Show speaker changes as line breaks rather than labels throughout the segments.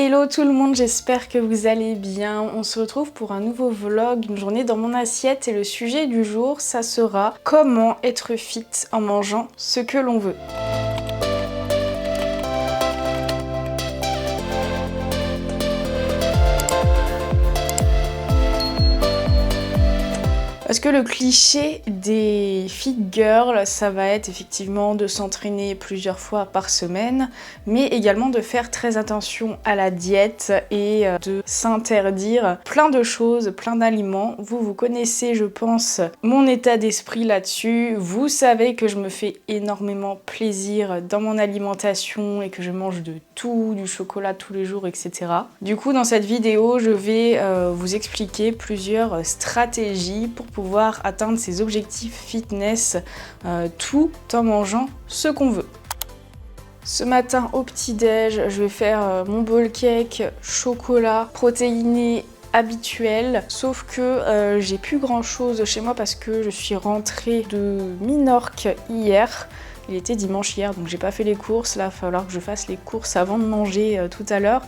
Hello tout le monde, j'espère que vous allez bien. On se retrouve pour un nouveau vlog, une journée dans mon assiette et le sujet du jour, ça sera comment être fit en mangeant ce que l'on veut. Parce que le cliché des fit girls, ça va être effectivement de s'entraîner plusieurs fois par semaine, mais également de faire très attention à la diète et de s'interdire plein de choses, plein d'aliments. Vous connaissez, je pense, mon état d'esprit là-dessus. Vous savez que je me fais énormément plaisir dans mon alimentation et que je mange de tout, du chocolat tous les jours, etc. Du coup, dans cette vidéo, je vais vous expliquer plusieurs stratégies pour pouvoir atteindre ses objectifs fitness tout en mangeant ce qu'on veut. Ce matin au petit-déj, je vais faire mon bowl cake chocolat protéiné habituel, sauf que j'ai plus grand chose chez moi parce que je suis rentrée de Minorque hier. Il était dimanche hier, donc j'ai pas fait les courses. Là, il va falloir que je fasse les courses avant de manger tout à l'heure.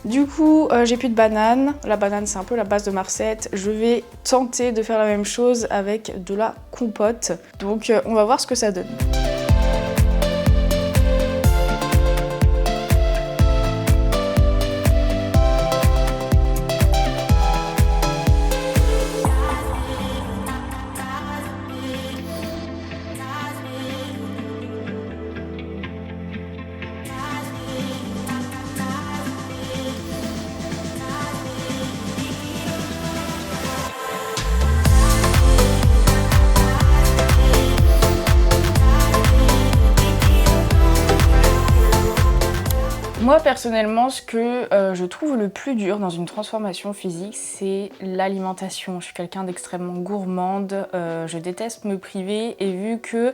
Du coup, j'ai plus de banane. La banane, c'est un peu la base de ma recette. Je vais tenter de faire la même chose avec de la compote. Donc, on va voir ce que ça donne. Moi personnellement, ce que je trouve le plus dur dans une transformation physique, c'est l'alimentation. Je suis quelqu'un d'extrêmement gourmande, je déteste me priver et vu que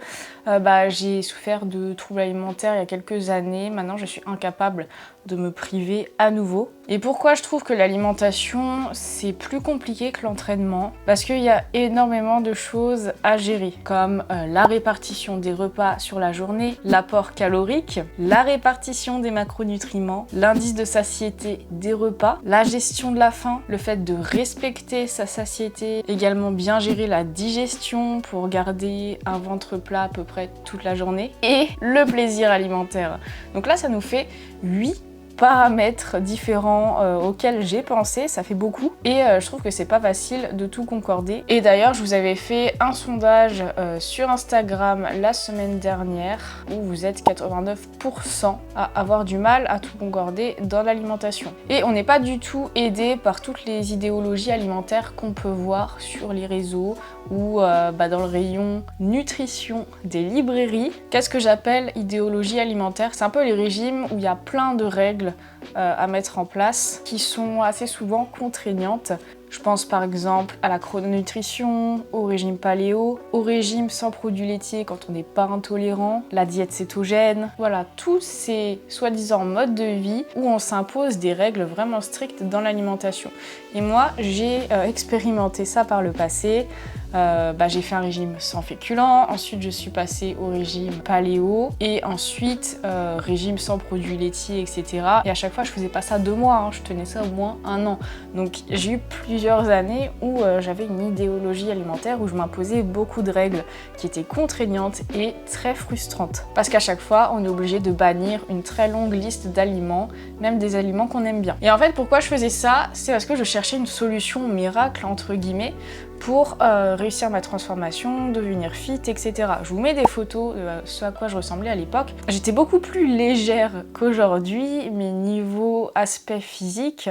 j'ai souffert de troubles alimentaires il y a quelques années, maintenant je suis incapable de me priver à nouveau. Et pourquoi je trouve que l'alimentation c'est plus compliqué que l'entraînement? Parce qu'il y a énormément de choses à gérer, comme la répartition des repas sur la journée, l'apport calorique, la répartition des macronutriments, l'indice de satiété des repas, la gestion de la faim, le fait de respecter sa satiété, également bien gérer la digestion pour garder un ventre plat à peu près toute la journée, et le plaisir alimentaire. Donc là ça nous fait 8 paramètres différents auxquels j'ai pensé, ça fait beaucoup et je trouve que c'est pas facile de tout concorder. Et d'ailleurs je vous avais fait un sondage sur Instagram la semaine dernière où vous êtes 89% à avoir du mal à tout concorder dans l'alimentation. Et on n'est pas du tout aidé par toutes les idéologies alimentaires qu'on peut voir sur les réseaux ou dans le rayon nutrition des librairies. Qu'est-ce que j'appelle idéologie alimentaire? C'est un peu les régimes où il y a plein de règles à mettre en place qui sont assez souvent contraignantes. Je pense par exemple à la chrononutrition, au régime paléo, au régime sans produits laitiers quand on n'est pas intolérant, la diète cétogène, voilà, tous ces soi-disant modes de vie où on s'impose des règles vraiment strictes dans l'alimentation. Et moi, j'ai expérimenté ça par le passé. J'ai fait un régime sans féculents, ensuite je suis passée au régime paléo et ensuite régime sans produits laitiers, etc. Et à chaque fois je faisais pas ça 2 mois, hein, je tenais ça au moins 1 an. Donc j'ai eu plusieurs années où j'avais une idéologie alimentaire où je m'imposais beaucoup de règles qui étaient contraignantes et très frustrantes. Parce qu'à chaque fois on est obligé de bannir une très longue liste d'aliments, même des aliments qu'on aime bien. Et en fait pourquoi je faisais ça? C'est parce que je cherchais une solution miracle entre guillemets pour réussir ma transformation, devenir fit, etc. Je vous mets des photos de ce à quoi je ressemblais à l'époque. J'étais beaucoup plus légère qu'aujourd'hui, mais niveau aspect physique,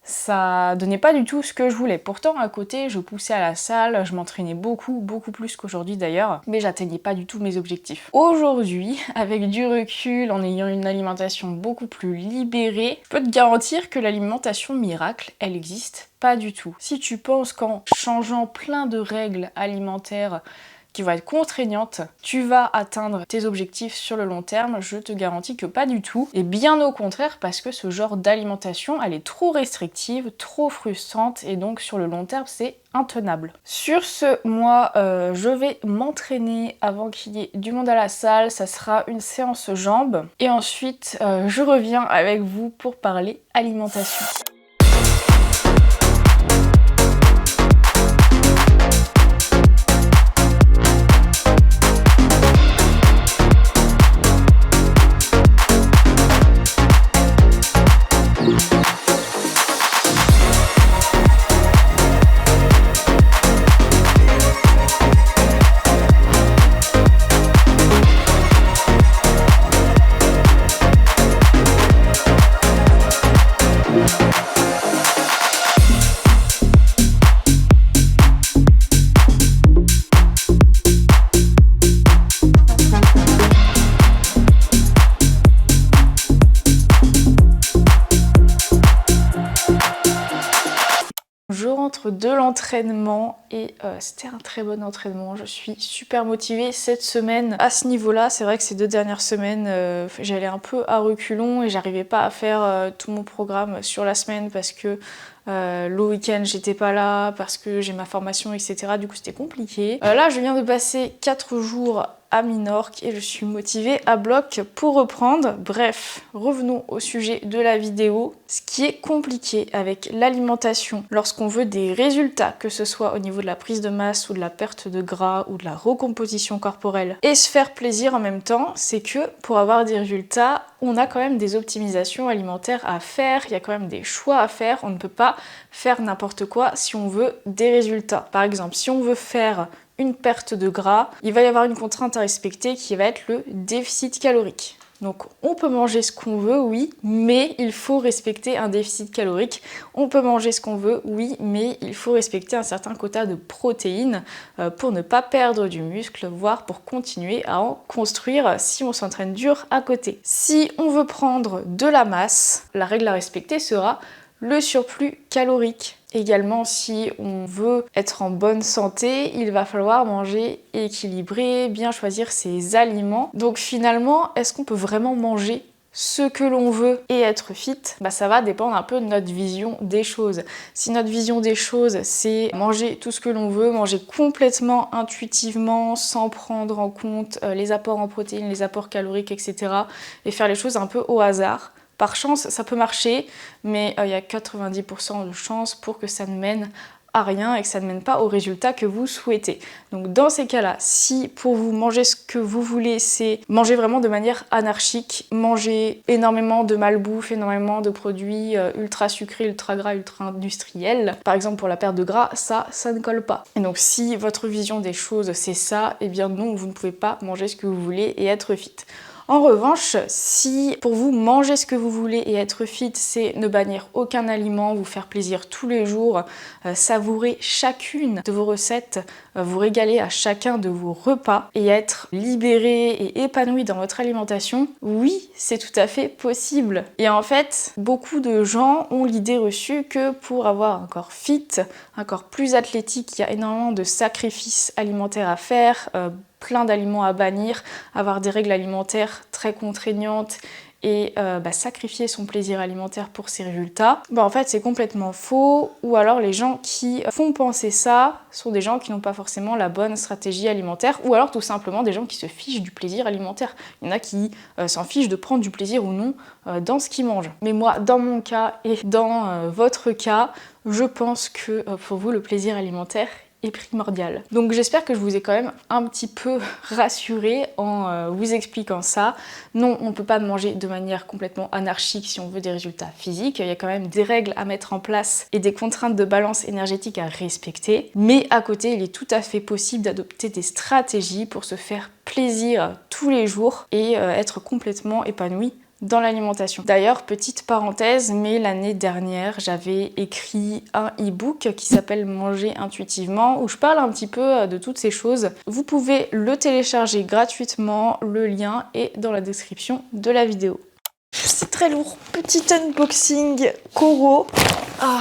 ça donnait pas du tout ce que je voulais. Pourtant, à côté, je poussais à la salle, je m'entraînais beaucoup plus qu'aujourd'hui d'ailleurs, mais j'atteignais pas du tout mes objectifs. Aujourd'hui, avec du recul, en ayant une alimentation beaucoup plus libérée, je peux te garantir que l'alimentation miracle, elle existe pas du tout. Si tu penses qu'en changeant plein de règles alimentaires, qui va être contraignante, tu vas atteindre tes objectifs sur le long terme? Je te garantis que pas du tout. Et bien au contraire, parce que ce genre d'alimentation, elle est trop restrictive, trop frustrante, et donc sur le long terme, c'est intenable. Sur ce, moi, je vais m'entraîner avant qu'il y ait du monde à la salle. Ça sera une séance jambes. Et ensuite, je reviens avec vous pour parler alimentation. Je rentre de l'entraînement et c'était un très bon entraînement. Je suis super motivée cette semaine à ce niveau-là. C'est vrai que ces 2 dernières semaines, j'allais un peu à reculons et j'arrivais pas à faire tout mon programme sur la semaine parce que le week-end j'étais pas là, parce que j'ai ma formation, etc. Du coup c'était compliqué. Là je viens de passer 4 jours à Minorque et je suis motivée à bloc pour reprendre. Bref, revenons au sujet de la vidéo. Ce qui est compliqué avec l'alimentation lorsqu'on veut des résultats, que ce soit au niveau de la prise de masse ou de la perte de gras ou de la recomposition corporelle, et se faire plaisir en même temps, c'est que pour avoir des résultats, on a quand même des optimisations alimentaires à faire, il y a quand même des choix à faire, on ne peut pas faire n'importe quoi si on veut des résultats. Par exemple, si on veut faire une perte de gras, il va y avoir une contrainte à respecter qui va être le déficit calorique. Donc on peut manger ce qu'on veut, oui, mais il faut respecter un déficit calorique. On peut manger ce qu'on veut, oui, mais il faut respecter un certain quota de protéines pour ne pas perdre du muscle, voire pour continuer à en construire si on s'entraîne dur à côté. Si on veut prendre de la masse, la règle à respecter sera le surplus calorique. Également, si on veut être en bonne santé, il va falloir manger équilibré, bien choisir ses aliments. Donc finalement, est-ce qu'on peut vraiment manger ce que l'on veut et être fit? Ça va dépendre un peu de notre vision des choses. Si notre vision des choses, c'est manger tout ce que l'on veut, manger complètement intuitivement, sans prendre en compte les apports en protéines, les apports caloriques, etc. et faire les choses un peu au hasard, par chance, ça peut marcher, mais il y a 90% de chances pour que ça ne mène à rien et que ça ne mène pas au résultat que vous souhaitez. Donc dans ces cas-là, si pour vous manger ce que vous voulez, c'est manger vraiment de manière anarchique, manger énormément de malbouffe, énormément de produits ultra sucrés, ultra gras, ultra industriels, par exemple pour la perte de gras, ça ne colle pas. Et donc si votre vision des choses c'est ça, eh bien non, vous ne pouvez pas manger ce que vous voulez et être fit. En revanche, si pour vous manger ce que vous voulez et être fit, c'est ne bannir aucun aliment, vous faire plaisir tous les jours, savourer chacune de vos recettes, vous régaler à chacun de vos repas et être libéré et épanoui dans votre alimentation, oui, c'est tout à fait possible. Et en fait, beaucoup de gens ont l'idée reçue que pour avoir un corps fit, un corps plus athlétique, il y a énormément de sacrifices alimentaires à faire, plein d'aliments à bannir, avoir des règles alimentaires très contraignantes et sacrifier son plaisir alimentaire pour ses résultats. En fait c'est complètement faux, ou alors les gens qui font penser ça sont des gens qui n'ont pas forcément la bonne stratégie alimentaire, ou alors tout simplement des gens qui se fichent du plaisir alimentaire. Il y en a qui s'en fichent de prendre du plaisir ou non dans ce qu'ils mangent. Mais moi, dans mon cas et dans votre cas, je pense que pour vous le plaisir alimentaire est primordial. Donc j'espère que je vous ai quand même un petit peu rassuré en vous expliquant ça. Non, on ne peut pas manger de manière complètement anarchique si on veut des résultats physiques. Il y a quand même des règles à mettre en place et des contraintes de balance énergétique à respecter. Mais à côté, il est tout à fait possible d'adopter des stratégies pour se faire plaisir tous les jours et être complètement épanoui dans l'alimentation. D'ailleurs, petite parenthèse, mais l'année dernière, j'avais écrit un e-book qui s'appelle Manger intuitivement, où je parle un petit peu de toutes ces choses. Vous pouvez le télécharger gratuitement, le lien est dans la description de la vidéo. C'est très lourd, petit unboxing Coro.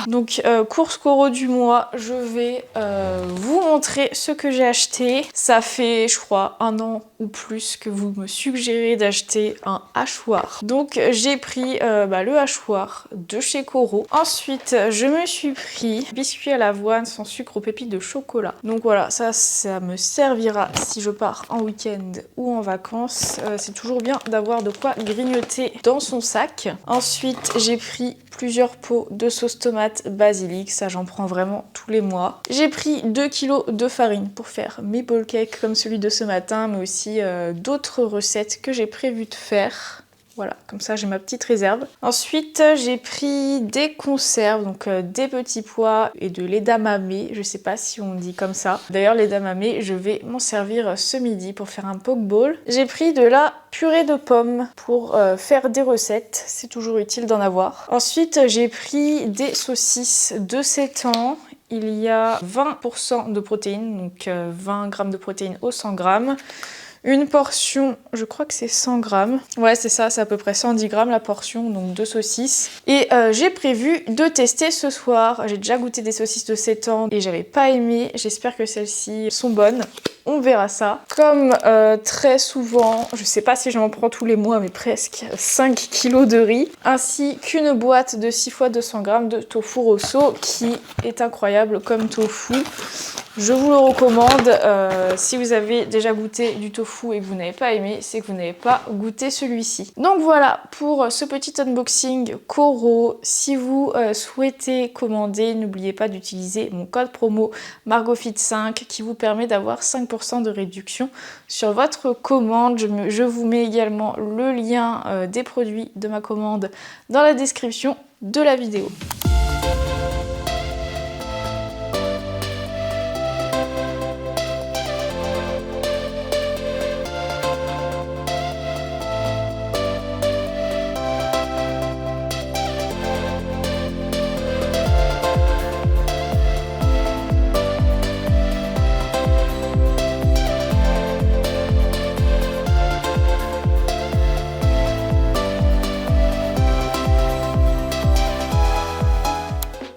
Donc course Coro du mois, je vais vous montrer ce que j'ai acheté. Ça fait je crois 1 an ou plus que vous me suggérez d'acheter un hachoir. Donc j'ai pris le hachoir de chez Coro. Ensuite je me suis pris biscuit à l'avoine sans sucre aux pépites de chocolat. Donc voilà, ça me servira si je pars en week-end ou en vacances. C'est toujours bien d'avoir de quoi grignoter dans son sac. Ensuite j'ai pris plusieurs pots de sauce tomate basilic, ça j'en prends vraiment tous les mois. J'ai pris 2 kg de farine pour faire mes bowl cakes comme celui de ce matin, mais aussi d'autres recettes que j'ai prévu de faire. Voilà, comme ça j'ai ma petite réserve. Ensuite, j'ai pris des conserves, donc des petits pois et de l'edamame, je sais pas si on dit comme ça. D'ailleurs, l'edamame, je vais m'en servir ce midi pour faire un poke bowl. J'ai pris de la purée de pommes pour faire des recettes, c'est toujours utile d'en avoir. Ensuite, j'ai pris des saucisses de 7 ans. Il y a 20% de protéines, donc 20 g de protéines au 100 g. Une portion, je crois que c'est 100 grammes. Ouais, c'est ça, c'est à peu près 110 grammes la portion, donc 2 saucisses. Et j'ai prévu de tester ce soir. J'ai déjà goûté des saucisses de 7 ans et j'avais pas aimé. J'espère que celles-ci sont bonnes. On verra ça. Comme très souvent, je sais pas si j'en prends tous les mois, mais presque 5 kg de riz, ainsi qu'une boîte de 6 fois 200 g de tofu rosso qui est incroyable comme tofu. Je vous le recommande. Si vous avez déjà goûté du tofu et que vous n'avez pas aimé, c'est que vous n'avez pas goûté celui-ci. Donc voilà pour ce petit unboxing Coro. Si vous souhaitez commander, n'oubliez pas d'utiliser mon code promo MargotFit5 qui vous permet d'avoir 5% de réduction sur votre commande. Je vous mets également le lien des produits de ma commande dans la description de la vidéo.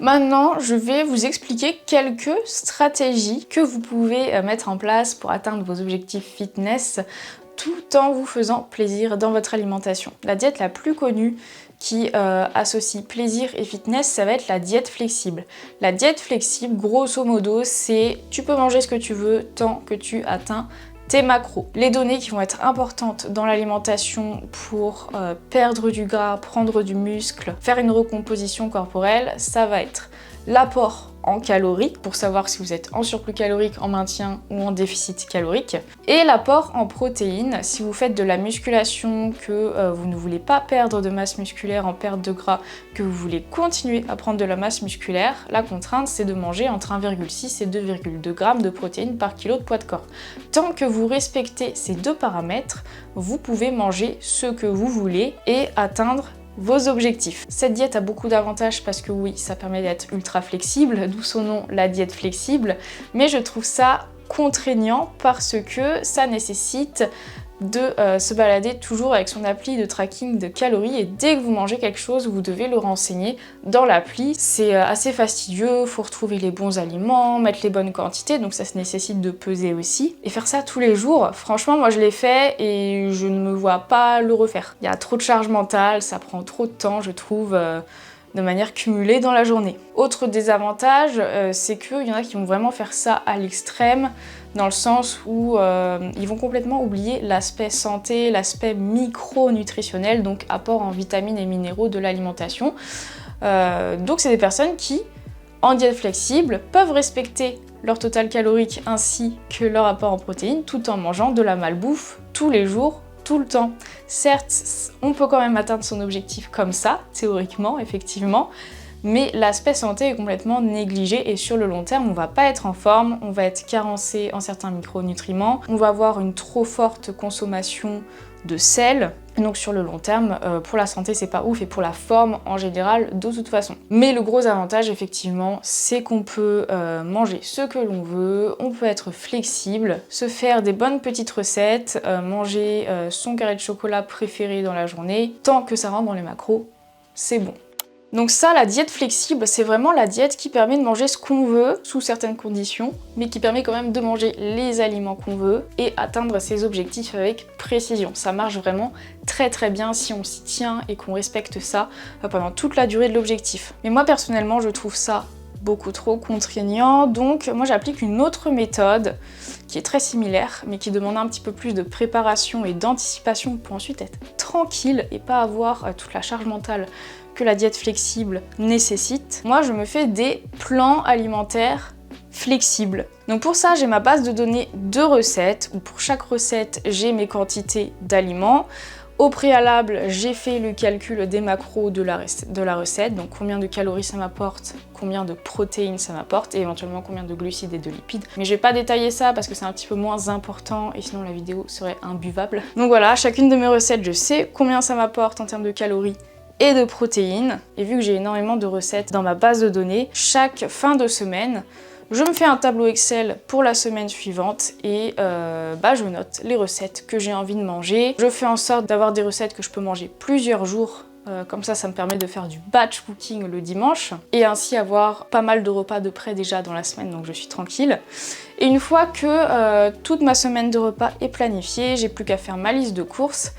Maintenant, je vais vous expliquer quelques stratégies que vous pouvez mettre en place pour atteindre vos objectifs fitness tout en vous faisant plaisir dans votre alimentation. La diète la plus connue qui associe plaisir et fitness, ça va être la diète flexible. La diète flexible, grosso modo, c'est tu peux manger ce que tu veux tant que tu atteins tes macros. Les données qui vont être importantes dans l'alimentation pour perdre du gras, prendre du muscle, faire une recomposition corporelle, ça va être l'apport en calories, pour savoir si vous êtes en surplus calorique, en maintien ou en déficit calorique, et l'apport en protéines, si vous faites de la musculation, que vous ne voulez pas perdre de masse musculaire en perte de gras, que vous voulez continuer à prendre de la masse musculaire, la contrainte c'est de manger entre 1,6 et 2,2 g de protéines par kilo de poids de corps. Tant que vous respectez ces deux paramètres, vous pouvez manger ce que vous voulez et atteindre vos objectifs. Cette diète a beaucoup d'avantages parce que oui, ça permet d'être ultra flexible, d'où son nom, la diète flexible, mais je trouve ça contraignant parce que ça nécessite de se balader toujours avec son appli de tracking de calories et dès que vous mangez quelque chose, vous devez le renseigner dans l'appli. C'est assez fastidieux, faut retrouver les bons aliments, mettre les bonnes quantités, donc ça se nécessite de peser aussi. Et faire ça tous les jours, franchement moi je l'ai fait et je ne me vois pas le refaire. Il y a trop de charge mentale, ça prend trop de temps je trouve, de manière cumulée dans la journée. Autre désavantage, c'est qu'il y en a qui vont vraiment faire ça à l'extrême, dans le sens où ils vont complètement oublier l'aspect santé, l'aspect micronutritionnel, donc apport en vitamines et minéraux de l'alimentation. Donc c'est des personnes qui, en diète flexible, peuvent respecter leur total calorique ainsi que leur apport en protéines, tout en mangeant de la malbouffe tous les jours, tout le temps. Certes, on peut quand même atteindre son objectif comme ça, théoriquement, effectivement, mais l'aspect santé est complètement négligé et sur le long terme, on va pas être en forme, on va être carencé en certains micronutriments, on va avoir une trop forte consommation de sel. Donc sur le long terme, pour la santé c'est pas ouf et pour la forme en général de toute façon. Mais le gros avantage effectivement c'est qu'on peut manger ce que l'on veut, on peut être flexible, se faire des bonnes petites recettes, manger son carré de chocolat préféré dans la journée, tant que ça rentre dans les macros, c'est bon. Donc ça, la diète flexible, c'est vraiment la diète qui permet de manger ce qu'on veut, sous certaines conditions, mais qui permet quand même de manger les aliments qu'on veut et atteindre ses objectifs avec précision. Ça marche vraiment très bien si on s'y tient et qu'on respecte ça pendant toute la durée de l'objectif. Mais moi personnellement, je trouve ça beaucoup trop contraignant, donc moi j'applique une autre méthode qui est très similaire, mais qui demande un petit peu plus de préparation et d'anticipation pour ensuite être tranquille et pas avoir toute la charge mentale que la diète flexible nécessite. Moi, je me fais des plans alimentaires flexibles. Donc pour ça, j'ai ma base de données de recettes, où pour chaque recette, j'ai mes quantités d'aliments. Au préalable, j'ai fait le calcul des macros de la recette, donc combien de calories ça m'apporte, combien de protéines ça m'apporte, et éventuellement combien de glucides et de lipides. Mais je vais pas détailler ça parce que c'est un petit peu moins important, et sinon la vidéo serait imbuvable. Donc voilà, chacune de mes recettes, je sais combien ça m'apporte en termes de calories et de protéines. Et vu que j'ai énormément de recettes dans ma base de données, chaque fin de semaine, je me fais un tableau Excel pour la semaine suivante et je note les recettes que j'ai envie de manger. Je fais en sorte d'avoir des recettes que je peux manger plusieurs jours. Comme ça me permet de faire du batch cooking le dimanche et ainsi avoir pas mal de repas de près déjà dans la semaine, donc je suis tranquille. Et une fois que toute ma semaine de repas est planifiée, j'ai plus qu'à faire ma liste de courses.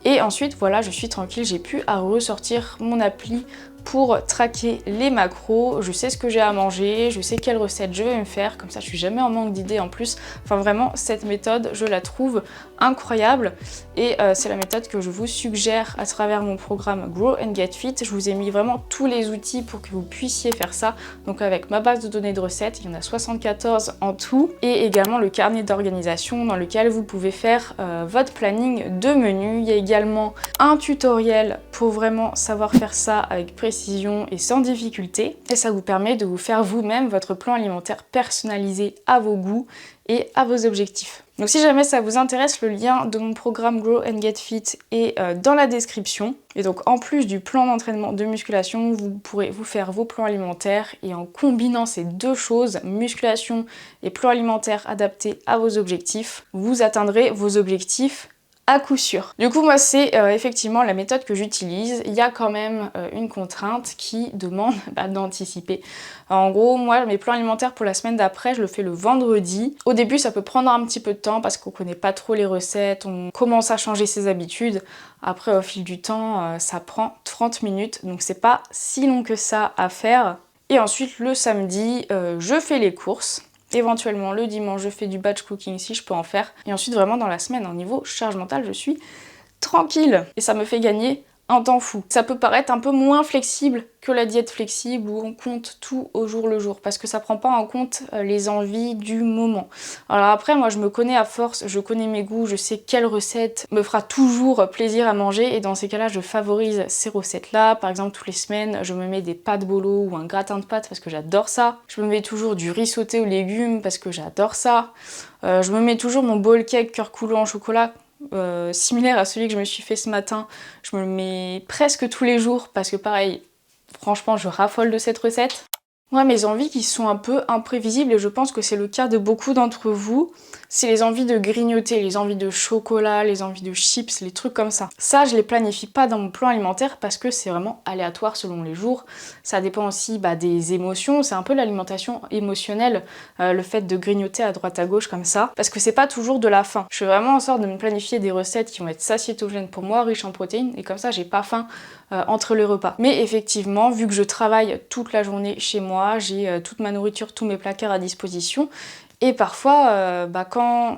Et ensuite, voilà, je suis tranquille, j'ai plus à ressortir mon appli pour traquer les macros. Je sais ce que j'ai à manger, je sais quelle recette je vais me faire, comme ça je suis jamais en manque d'idées en plus. Enfin vraiment, cette méthode, je la trouve incroyable et c'est la méthode que je vous suggère à travers mon programme Grow and Get Fit. Je vous ai mis vraiment tous les outils pour que vous puissiez faire ça. Donc avec ma base de données de recettes, il y en a 74 en tout, et également le carnet d'organisation dans lequel vous pouvez faire votre planning de menu. Il y a également un tutoriel pour vraiment savoir faire ça avec précision et sans difficulté, et ça vous permet de vous faire vous-même votre plan alimentaire personnalisé à vos goûts et à vos objectifs. Donc si jamais ça vous intéresse, le lien de mon programme Grow and Get Fit est dans la description. Et donc en plus du plan d'entraînement de musculation, vous pourrez vous faire vos plans alimentaires, et en combinant ces deux choses, musculation et plan alimentaire adapté à vos objectifs, vous atteindrez vos objectifs à coup sûr. Du coup, moi, c'est effectivement la méthode que j'utilise. Il y a quand même une contrainte qui demande d'anticiper. En gros, moi, mes plans alimentaires pour la semaine d'après, je le fais le vendredi. Au début, ça peut prendre un petit peu de temps parce qu'on connaît pas trop les recettes, on commence à changer ses habitudes. Après, au fil du temps, ça prend 30 minutes, donc c'est pas si long que ça à faire. Et ensuite, le samedi, je fais les courses. Éventuellement le dimanche je fais du batch cooking si je peux en faire, et ensuite vraiment dans la semaine, en niveau charge mentale, je suis tranquille et ça me fait gagner un temps fou. Ça peut paraître un peu moins flexible que la diète flexible où on compte tout au jour le jour, parce que ça prend pas en compte les envies du moment. Alors après, moi je me connais à force, je connais mes goûts, je sais quelle recette me fera toujours plaisir à manger, et dans ces cas-là je favorise ces recettes-là. Par exemple, toutes les semaines je me mets des pâtes bolo ou un gratin de pâtes parce que j'adore ça. Je me mets toujours du riz sauté aux légumes parce que j'adore ça. Je me mets toujours mon bowl cake cœur coulant au chocolat, similaire à celui que je me suis fait ce matin. Je me le mets presque tous les jours parce que pareil, franchement je raffole de cette recette. Moi, mes envies qui sont un peu imprévisibles, et je pense que c'est le cas de beaucoup d'entre vous, c'est les envies de grignoter, les envies de chocolat, les envies de chips, les trucs comme ça. Ça, je les planifie pas dans mon plan alimentaire parce que c'est vraiment aléatoire selon les jours. Ça dépend aussi des émotions, c'est un peu l'alimentation émotionnelle, le fait de grignoter à droite à gauche comme ça, parce que c'est pas toujours de la faim. Je fais vraiment en sorte de me planifier des recettes qui vont être satiétogènes pour moi, riches en protéines, et comme ça j'ai pas faim entre les repas. Mais effectivement, vu que je travaille toute la journée chez moi, j'ai toute ma nourriture, tous mes placards à disposition, et parfois,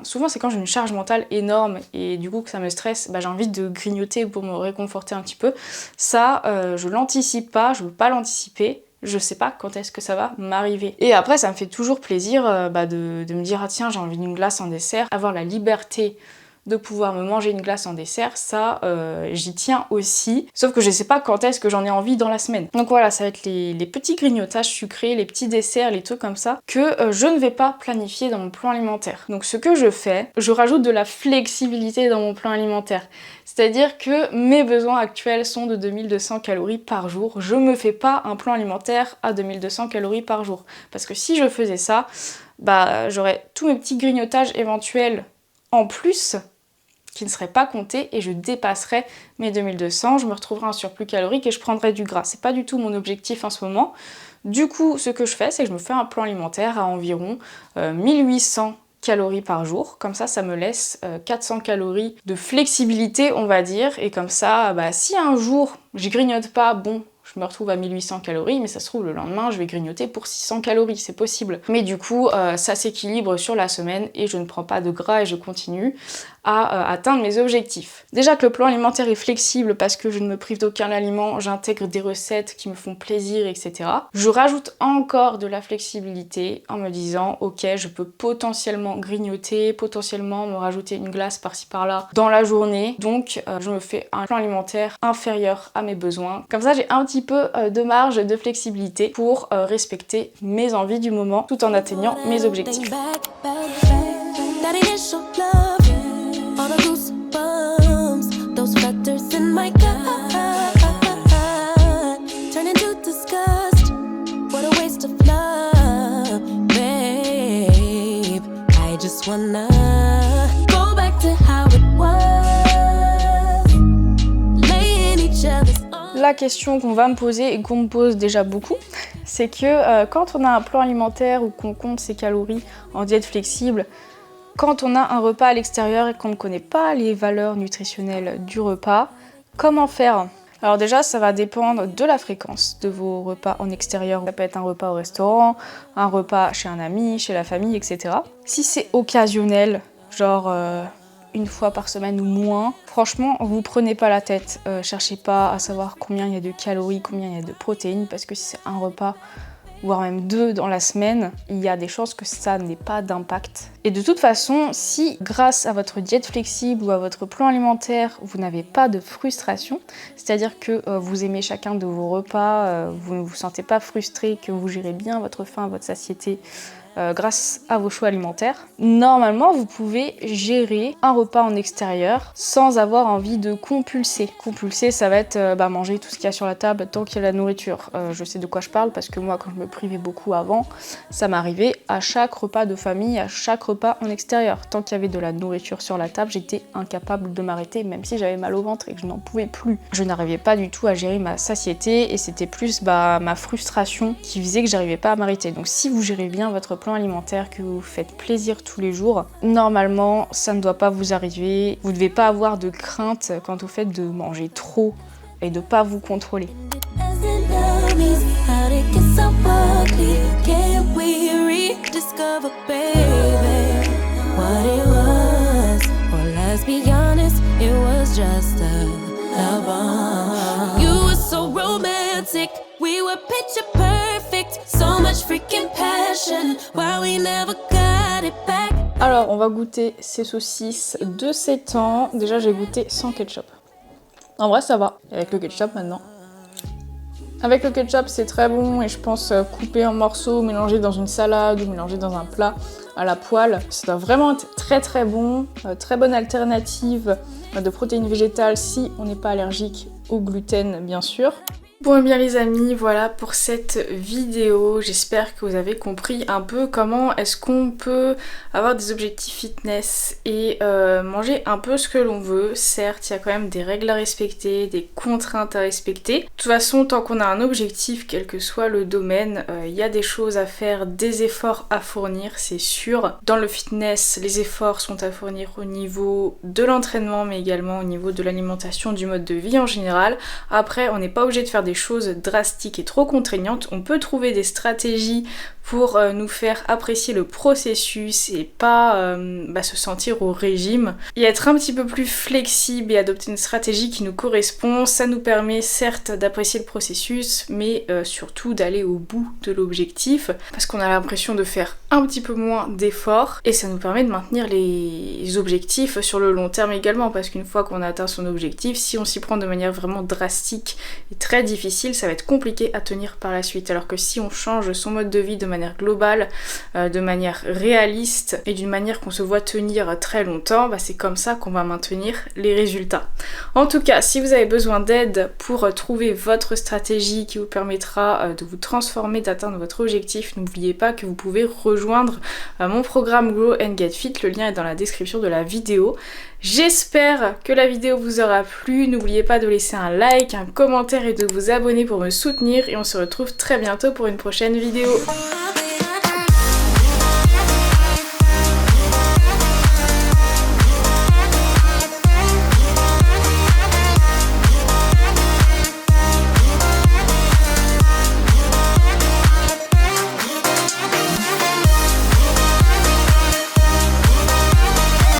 souvent c'est quand j'ai une charge mentale énorme et du coup que ça me stresse, j'ai envie de grignoter pour me réconforter un petit peu. Ça, je l'anticipe pas, je veux pas l'anticiper. Je sais pas quand est-ce que ça va m'arriver. Et après, ça me fait toujours plaisir de me dire, ah tiens, j'ai envie d'une glace en dessert, avoir la liberté de pouvoir me manger une glace en dessert, ça j'y tiens aussi, sauf que je sais pas quand est-ce que j'en ai envie dans la semaine. Donc voilà, ça va être les petits grignotages sucrés, les petits desserts, les trucs comme ça que je ne vais pas planifier dans mon plan alimentaire. Donc ce que je fais, je rajoute de la flexibilité dans mon plan alimentaire. C'est-à-dire que mes besoins actuels sont de 2200 calories par jour. Je me fais pas un plan alimentaire à 2200 calories par jour. Parce que si je faisais ça, j'aurais tous mes petits grignotages éventuels en plus qui ne serait pas compté et je dépasserais mes 2200, je me retrouverai un surplus calorique et je prendrai du gras. C'est pas du tout mon objectif en ce moment. Du coup, ce que je fais, c'est que je me fais un plan alimentaire à environ 1800 calories par jour. Comme ça me laisse 400 calories de flexibilité, on va dire. Et comme ça, si un jour je grignote pas, bon, je me retrouve à 1800 calories, mais ça se trouve le lendemain, je vais grignoter pour 600 calories, c'est possible. Mais du coup, ça s'équilibre sur la semaine et je ne prends pas de gras et je continue à atteindre mes objectifs. Déjà que le plan alimentaire est flexible parce que je ne me prive d'aucun aliment, j'intègre des recettes qui me font plaisir, etc. Je rajoute encore de la flexibilité en me disant, ok, je peux potentiellement grignoter, potentiellement me rajouter une glace par-ci par-là dans la journée. Donc, je me fais un plan alimentaire inférieur à mes besoins. Comme ça, j'ai un petit peu de marge de flexibilité pour respecter mes envies du moment tout en atteignant mes objectifs. La question qu'on va me poser et qu'on me pose déjà beaucoup, c'est que quand on a un plan alimentaire ou qu'on compte ses calories en diète flexible, quand on a un repas à l'extérieur et qu'on ne connaît pas les valeurs nutritionnelles du repas, comment faire ? Alors déjà, ça va dépendre de la fréquence de vos repas en extérieur. Ça peut être un repas au restaurant, un repas chez un ami, chez la famille, etc. Si c'est occasionnel, genre une fois par semaine ou moins, franchement, vous prenez pas la tête. Cherchez pas à savoir combien il y a de calories, combien il y a de protéines, parce que si c'est un repas, voire même 2 dans la semaine, il y a des chances que ça n'ait pas d'impact. Et de toute façon, si grâce à votre diète flexible ou à votre plan alimentaire, vous n'avez pas de frustration, c'est-à-dire que vous aimez chacun de vos repas, vous ne vous sentez pas frustré, que vous gérez bien votre faim, votre satiété, grâce à vos choix alimentaires, normalement vous pouvez gérer un repas en extérieur sans avoir envie de compulser. Compulser, ça va être manger tout ce qu'il y a sur la table tant qu'il y a la nourriture. Je sais de quoi je parle parce que moi, quand je me privais beaucoup avant, ça m'arrivait à chaque repas de famille, à chaque repas en extérieur. Tant qu'il y avait de la nourriture sur la table, j'étais incapable de m'arrêter, même si j'avais mal au ventre et que je n'en pouvais plus. Je n'arrivais pas du tout à gérer ma satiété et c'était plus ma frustration qui faisait que j'arrivais pas à m'arrêter. Donc si vous gérez bien votre plan alimentaire, que vous faites plaisir tous les jours, normalement ça ne doit pas vous arriver. Vous ne devez pas avoir de crainte quant au fait de manger trop et de pas vous contrôler. We were picture perfect, so much freaking passion, while we never got it back. Alors, on va goûter ces saucisses de 7 ans. Déjà, j'ai goûté sans ketchup. En vrai, ça va. Et avec le ketchup maintenant. Avec le ketchup, c'est très bon et je pense couper en morceaux, mélanger dans une salade ou mélanger dans un plat à la poêle. Ça doit vraiment être très très bon. Très bonne alternative de protéines végétales si on n'est pas allergique au gluten, bien sûr. Bon et bien les amis, voilà pour cette vidéo. J'espère que vous avez compris un peu comment est-ce qu'on peut avoir des objectifs fitness et manger un peu ce que l'on veut. Certes, il y a quand même des règles à respecter, des contraintes à respecter. De toute façon, tant qu'on a un objectif, quel que soit le domaine, il y a des choses à faire, des efforts à fournir, c'est sûr. Dans le fitness, les efforts sont à fournir au niveau de l'entraînement, mais également au niveau de l'alimentation, du mode de vie en général. Après, on n'est pas obligé de faire des choses drastiques et trop contraignantes, on peut trouver des stratégies pour nous faire apprécier le processus et pas se sentir au régime et être un petit peu plus flexible et adopter une stratégie qui nous correspond. Ça nous permet certes d'apprécier le processus mais surtout d'aller au bout de l'objectif parce qu'on a l'impression de faire un petit peu moins d'efforts et ça nous permet de maintenir les objectifs sur le long terme également parce qu'une fois qu'on a atteint son objectif, si on s'y prend de manière vraiment drastique et très difficile, ça va être compliqué à tenir par la suite. Alors que si on change son mode de vie de manière globale, de manière réaliste et d'une manière qu'on se voit tenir très longtemps, c'est comme ça qu'on va maintenir les résultats. En tout cas, si vous avez besoin d'aide pour trouver votre stratégie qui vous permettra de vous transformer, d'atteindre votre objectif, n'oubliez pas que vous pouvez rejoindre mon programme Grow and Get Fit, le lien est dans la description de la vidéo.
J'espère que la vidéo vous aura plu. N'oubliez pas de laisser un like, un commentaire et de vous abonner pour me soutenir. Et on se retrouve très bientôt pour une prochaine vidéo.